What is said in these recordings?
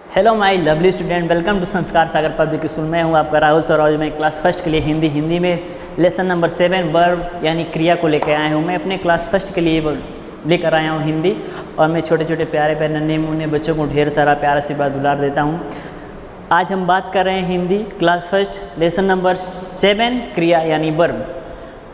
Hello my lovely student, welcome to Sanskar Sagar public school. मैं हूं आपका राहुल सर। आज मैं क्लास फर्स्ट के लिए हिंदी में लेसन नंबर 7 वर्ब यानी क्रिया को लेकर आया हूं। मैं अपने क्लास फर्स्ट के लिए लेकर आया हूं हिंदी, और मैं छोटे छोटे प्यारे प्यारे नन्हे मुन्ने बच्चों को ढेर सारा प्यार आशीर्वाद दुलार देता हूं। आज हम बात कर रहे हैं Hindi class first lesson number 7 क्रिया यानी वर्ब।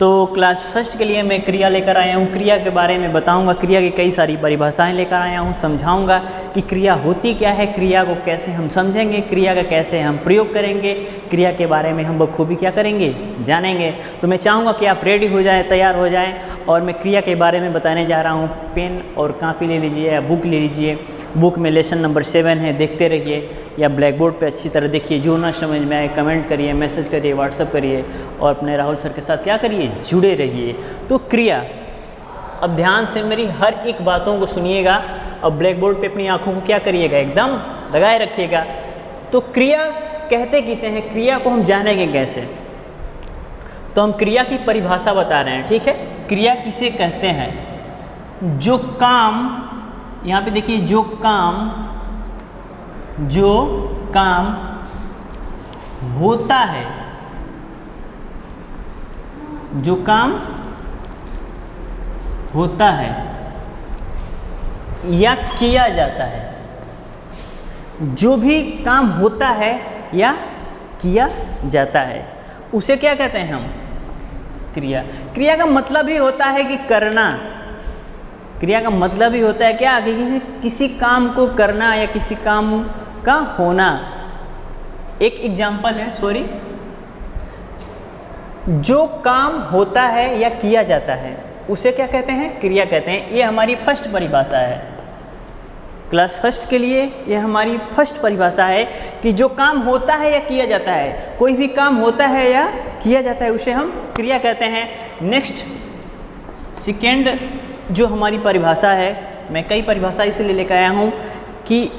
तो क्लास फर्स्ट के लिए मैं क्रिया लेकर आया हूँ। क्रिया के बारे में बताऊँगा, क्रिया की कई सारी परिभाषाएं लेकर आया हूँ। समझाऊँगा कि क्रिया होती क्या है, क्रिया को कैसे हम समझेंगे, क्रिया का कैसे हम प्रयोग करेंगे, क्रिया के बारे में हम बखूबी क्या करेंगे, जानेंगे। तो मैं चाहूँगा कि आप रेडी हो जाएं, तैयार हो जाएं, और मैं क्रिया के बारे में बताने जा रहा हूँ। पेन और कापी ले लीजिए या बुक ले लीजिए। बुक में लेसन नंबर 7 है, देखते रहिए, या ब्लैक बोर्ड पर अच्छी तरह देखिए। जो ना समझ में आए कमेंट करिए, मैसेज करिए, व्हाट्सअप करिए, और अपने राहुल सर के साथ क्या करिए, जुड़े रहिए। तो क्रिया, अब ध्यान से मेरी हर एक बातों को सुनिएगा, और ब्लैक बोर्ड पे अपनी आंखों को क्या करिएगा, एकदम लगाए रखिएगा। तो क्रिया कहते किसे हैं, क्रिया को हम जानेंगे कैसे। तो हम क्रिया की परिभाषा बता रहे हैं, ठीक है। क्रिया किसे कहते हैं, जो काम, यहाँ पे देखिए, जो काम होता है, जो काम होता है या किया जाता है, जो भी काम होता है या किया जाता है, उसे क्या कहते हैं हम, क्रिया। क्रिया का मतलब ही होता है कि करना। क्रिया का मतलब ही होता है क्या, कि किसी काम को करना या किसी काम का होना। एक एग्जाम्पल है, जो काम होता है या किया जाता है उसे क्या कहते हैं, क्रिया कहते हैं। ये हमारी फर्स्ट परिभाषा है क्लास फर्स्ट के लिए। ये हमारी फर्स्ट परिभाषा है कि जो काम होता है या किया जाता है, कोई भी काम होता है या किया जाता है, उसे हम क्रिया कहते हैं। नेक्स्ट, सेकेंड जो हमारी परिभाषा है, मैं कई परिभाषा इसलिए लेकर आया हूँ कि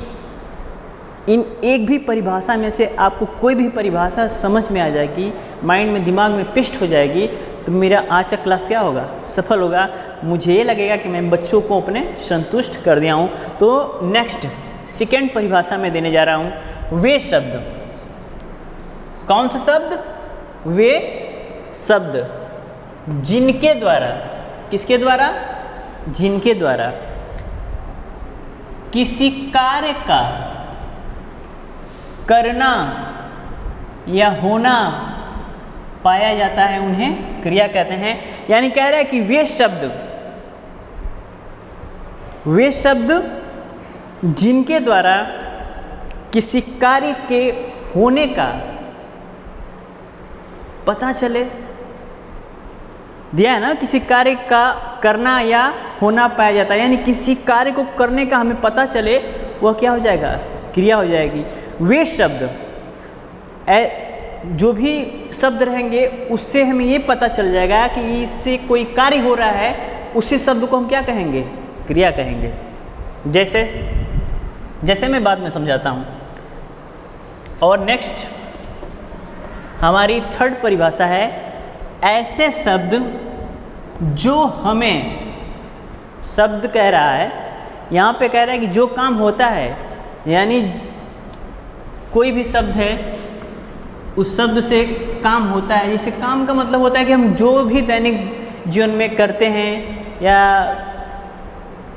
इन एक भी परिभाषा में से आपको कोई भी परिभाषा समझ में आ जाएगी, माइंड में, दिमाग में पिष्ट हो जाएगी, तो मेरा आज का क्लास क्या होगा, सफल होगा। मुझे ये लगेगा कि मैं बच्चों को अपने संतुष्ट कर दिया हूँ। तो नेक्स्ट सेकेंड परिभाषा में देने जा रहा हूँ, वे शब्द। कौन सा शब्द, वे शब्द जिनके द्वारा, किसके द्वारा, जिनके द्वारा किसी कार्य का करना या होना पाया जाता है, उन्हें क्रिया कहते हैं। यानी कह रहा है कि वे शब्द जिनके द्वारा किसी कार्य के होने का पता चले, दिया है ना, किसी कार्य का करना या होना पाया जाता है, यानी किसी कार्य को करने का हमें पता चले, वह क्या हो जाएगा, क्रिया हो जाएगी। वे शब्द, जो भी शब्द रहेंगे उससे हमें ये पता चल जाएगा कि इससे कोई कार्य हो रहा है, उसी शब्द को हम क्या कहेंगे, क्रिया कहेंगे। जैसे मैं बाद में समझाता हूँ। और नेक्स्ट हमारी थर्ड परिभाषा है, ऐसे शब्द जो हमें, शब्द कह रहा है, यहाँ पे कह रहा है कि जो काम होता है, यानी कोई भी शब्द है, उस शब्द से काम होता है। जैसे काम का मतलब होता है कि हम जो भी दैनिक जीवन में करते हैं, या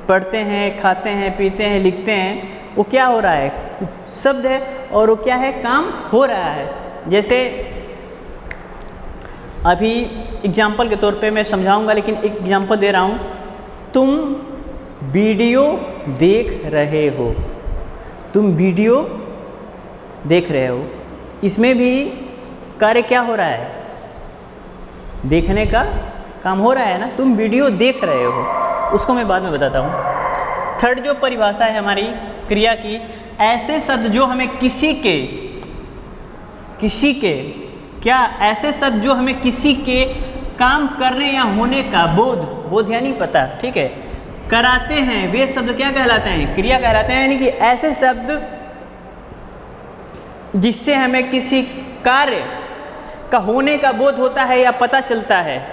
पढ़ते हैं, खाते हैं, पीते हैं, लिखते हैं, वो क्या हो रहा है, शब्द है, और वो क्या है, काम हो रहा है। जैसे अभी एग्जाम्पल के तौर पे मैं समझाऊंगा, लेकिन एक एग्जाम्पल दे रहा हूँ। तुम वीडियो देख रहे हो, तुम वीडियो देख रहे हो, इसमें भी कार्य क्या हो रहा है, देखने का काम हो रहा है ना, तुम वीडियो देख रहे हो। उसको मैं बाद में बताता हूँ। थर्ड जो परिभाषा है हमारी क्रिया की, ऐसे शब्द जो हमें किसी के क्या, ऐसे शब्द जो हमें किसी के काम करने या होने का बोध यानी पता, ठीक है, कराते हैं, वे शब्द क्या कहलाते हैं, क्रिया कहलाते हैं। यानी कि ऐसे शब्द जिससे हमें किसी कार्य का होने का बोध होता है या पता चलता है,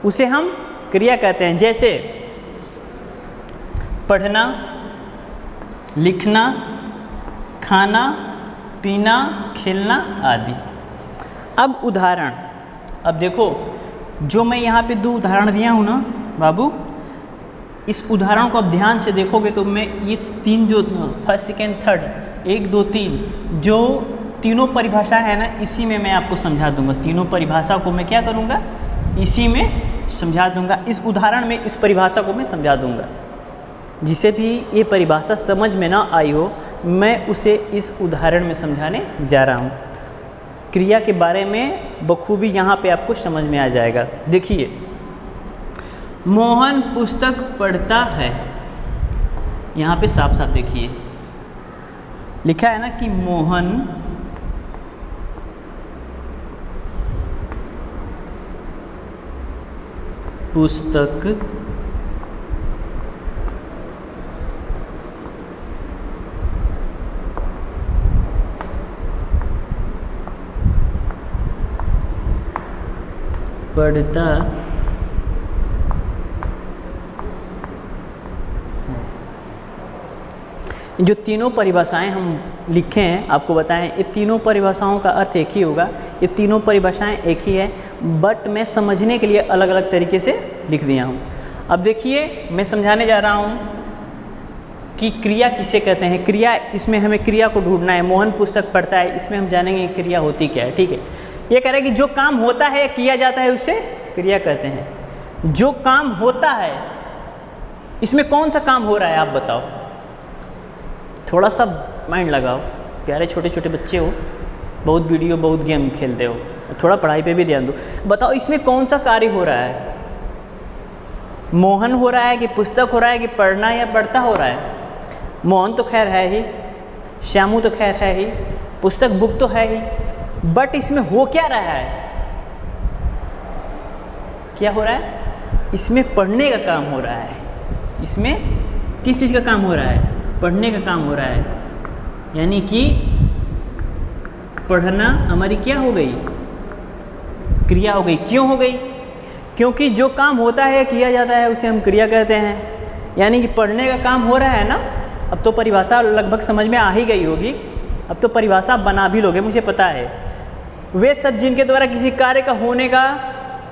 उसे हम क्रिया कहते हैं। जैसे पढ़ना, लिखना, खाना, पीना, खेलना आदि। अब उदाहरण, अब देखो जो मैं यहाँ पे 2 उदाहरण दिया हूँ ना बाबू, इस उदाहरण को आप ध्यान से देखोगे तो मैं ये 3 जो फर्स्ट सेकेंड थर्ड 1 2 3 जो तीनों परिभाषा है ना, इसी में मैं आपको समझा दूंगा। तीनों परिभाषा को मैं क्या करूँगा, इसी में समझा दूंगा। इस उदाहरण में इस परिभाषा को मैं समझा दूंगा। जिसे भी ये परिभाषा समझ में ना आई हो, मैं उसे इस उदाहरण में समझाने जा रहा हूँ। क्रिया के बारे में बखूबी यहाँ पे आपको समझ में आ जाएगा। देखिए, मोहन पुस्तक पढ़ता है, यहाँ पे साफ साफ देखिए लिखा है ना कि मोहन पुस्तक पढ़ता जो तीनों परिभाषाएं हम लिखे हैं आपको बताएं, ये तीनों परिभाषाओं का अर्थ एक ही होगा। ये तीनों परिभाषाएं एक ही है, बट मैं समझने के लिए अलग अलग तरीके से लिख दिया हूँ। अब देखिए, मैं समझाने जा रहा हूँ कि क्रिया किसे कहते हैं। क्रिया, इसमें हमें क्रिया को ढूंढना है। मोहन पुस्तक पढ़ता है, इसमें हम जानेंगे क्रिया होती क्या है। ठीक है, ये कह रहा है कि जो काम होता है, किया जाता है, उसे क्रिया कहते हैं। जो काम होता है, इसमें कौन सा काम हो रहा है आप बताओ, थोड़ा सा माइंड लगाओ। प्यारे छोटे छोटे बच्चे हो, बहुत वीडियो बहुत गेम खेलते हो, थोड़ा पढ़ाई पे भी ध्यान दो। बताओ इसमें कौन सा कार्य हो रहा है, मोहन हो रहा है कि पुस्तक हो रहा है कि पढ़ना या पढ़ता हो रहा है। मोहन तो खैर है ही, श्यामू तो खैर है ही, पुस्तक बुक तो है ही, बट इसमें हो क्या रहा है, क्या हो रहा है, इसमें पढ़ने का काम हो रहा है। इसमें किस चीज़ का काम हो रहा है, पढ़ने का काम हो रहा है। यानी कि पढ़ना हमारी क्या हो गई, क्रिया हो गई। क्यों हो गई, क्योंकि जो काम होता है, किया जाता है, उसे हम क्रिया कहते हैं। यानी कि पढ़ने का काम हो रहा है ना। अब तो परिभाषा लगभग समझ में आ ही गई होगी, अब तो परिभाषा बना भी लोगे, मुझे पता है। वे सब जिनके द्वारा किसी कार्य का होने का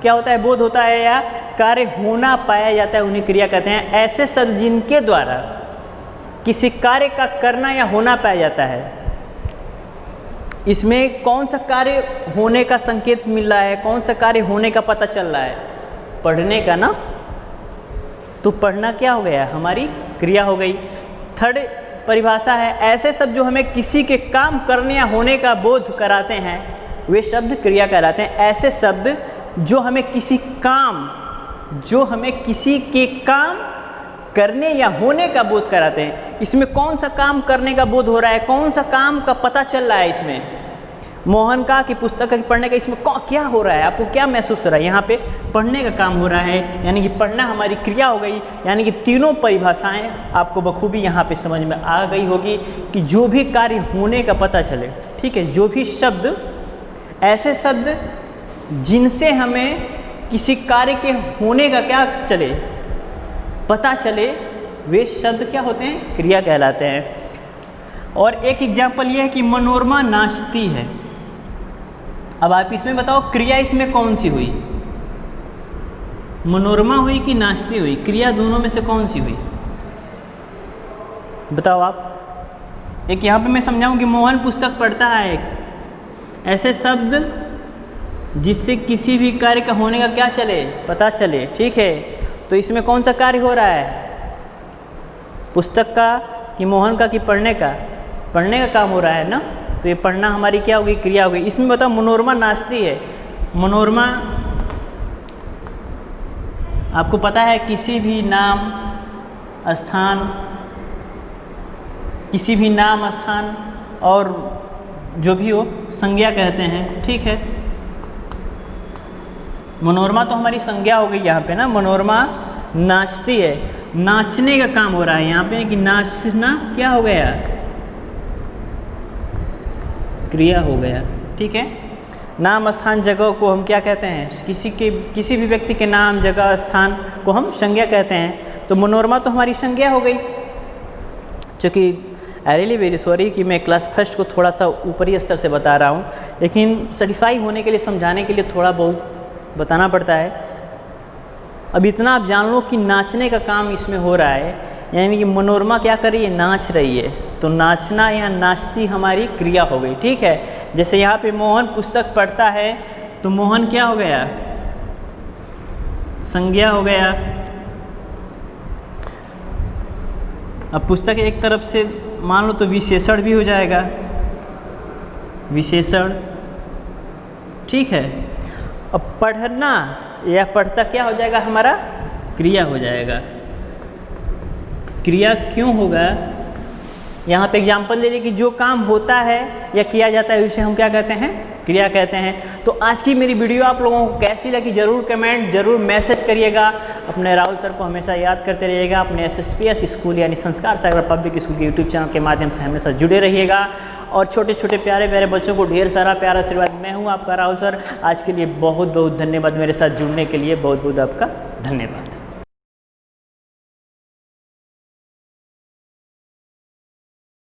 क्या होता है, बोध होता है या कार्य होना पाया जाता है, उन्हें क्रिया कहते हैं। ऐसे सब जिनके द्वारा किसी कार्य का करना या होना पाया जाता है, इसमें कौन सा कार्य होने का संकेत मिल रहा है, कौन सा कार्य होने का पता चल रहा है, पढ़ने का ना। तो पढ़ना क्या हो गया, हमारी क्रिया हो गई। थर्ड परिभाषा है, ऐसे शब्द जो हमें किसी के काम करने या होने का बोध कराते हैं, वे शब्द क्रिया कहलाते हैं। ऐसे शब्द जो हमें किसी काम, जो हमें किसी के काम करने या होने का बोध कराते हैं। इसमें कौन सा काम करने का बोध हो रहा है, कौन सा काम का पता चल रहा है इसमें, मोहन का कि पुस्तक का कि पढ़ने का, इसमें क्या हो रहा है, आपको क्या महसूस हो रहा है। यहाँ पे पढ़ने का काम हो रहा है, यानी कि पढ़ना हमारी क्रिया हो गई। यानी कि तीनों परिभाषाएं आपको बखूबी यहाँ पे समझ में आ गई होगी कि जो भी कार्य होने का पता चले, ठीक है, जो भी शब्द, ऐसे शब्द जिनसे हमें किसी कार्य के होने का क्या चले, पता चले, वे शब्द क्या होते हैं, क्रिया कहलाते हैं। और एक एग्जाम्पल ये है कि मनोरमा नाचती है। अब आप इसमें बताओ क्रिया इसमें कौन सी हुई, मनोरमा हुई कि नाचती हुई, क्रिया दोनों में से कौन सी हुई बताओ आप। एक यहाँ पे मैं समझाऊं कि मोहन पुस्तक पढ़ता है, ऐसे शब्द जिससे किसी भी कार्य का होने का क्या चले, पता चले, ठीक है। तो इसमें कौन सा कार्य हो रहा है, पुस्तक का कि मोहन का कि पढ़ने का, पढ़ने का काम हो रहा है ना। तो ये पढ़ना हमारी क्या होगी, क्रिया होगी। इसमें बताओ मनोरमा नाचती है, मनोरमा आपको पता है किसी भी नाम स्थान, किसी भी नाम स्थान और जो भी हो संज्ञा कहते हैं, ठीक है। मनोरमा तो हमारी संज्ञा हो गई यहाँ पे ना। मनोरमा नाचती है, नाचने का काम हो रहा है यहाँ पे कि नाचना क्या हो गया, क्रिया हो गया, ठीक है। नाम स्थान जगह को हम क्या कहते हैं, किसी भी व्यक्ति के नाम जगह स्थान को हम संज्ञा कहते हैं। तो मनोरमा तो हमारी संज्ञा हो गई, क्योंकि आई रियली वेरी सॉरी कि मैं क्लास फर्स्ट को थोड़ा सा ऊपरी स्तर से बता रहा हूँ, लेकिन सर्टिफाई होने के लिए, समझाने के लिए थोड़ा बहुत बताना पड़ता है। अब इतना आप जान लो कि नाचने का काम इसमें हो रहा है, यानी कि मनोरमा क्या कर रही है, नाच रही है। तो नाचना या नाचती हमारी क्रिया हो गई, ठीक है। जैसे यहाँ पे मोहन पुस्तक पढ़ता है, तो मोहन क्या हो गया, संज्ञा हो गया। अब पुस्तक एक तरफ से मान लो तो विशेषण भी हो जाएगा, विशेषण, ठीक है। अब पढ़ना या पढ़ता क्या हो जाएगा, हमारा क्रिया हो जाएगा। क्रिया क्यों होगा, यहाँ पे एग्जाम्पल दे रही कि जो काम होता है या किया जाता है उसे हम क्या कहते हैं, क्रिया कहते हैं। तो आज की मेरी वीडियो आप लोगों को कैसी लगी जरूर कमेंट, जरूर मैसेज करिएगा। अपने राहुल सर को हमेशा याद करते रहिएगा। अपने SSPS स्कूल यानी संस्कार सागर पब्लिक स्कूल के यूट्यूब चैनल के माध्यम से हमेशा जुड़े रहिएगा। और छोटे छोटे प्यारे प्यारे बच्चों को ढेर सारा प्यारा आशीर्वाद। मैं हूँ आपका राहुल सर। आज के लिए बहुत बहुत धन्यवाद, मेरे साथ जुड़ने के लिए बहुत बहुत आपका धन्यवाद।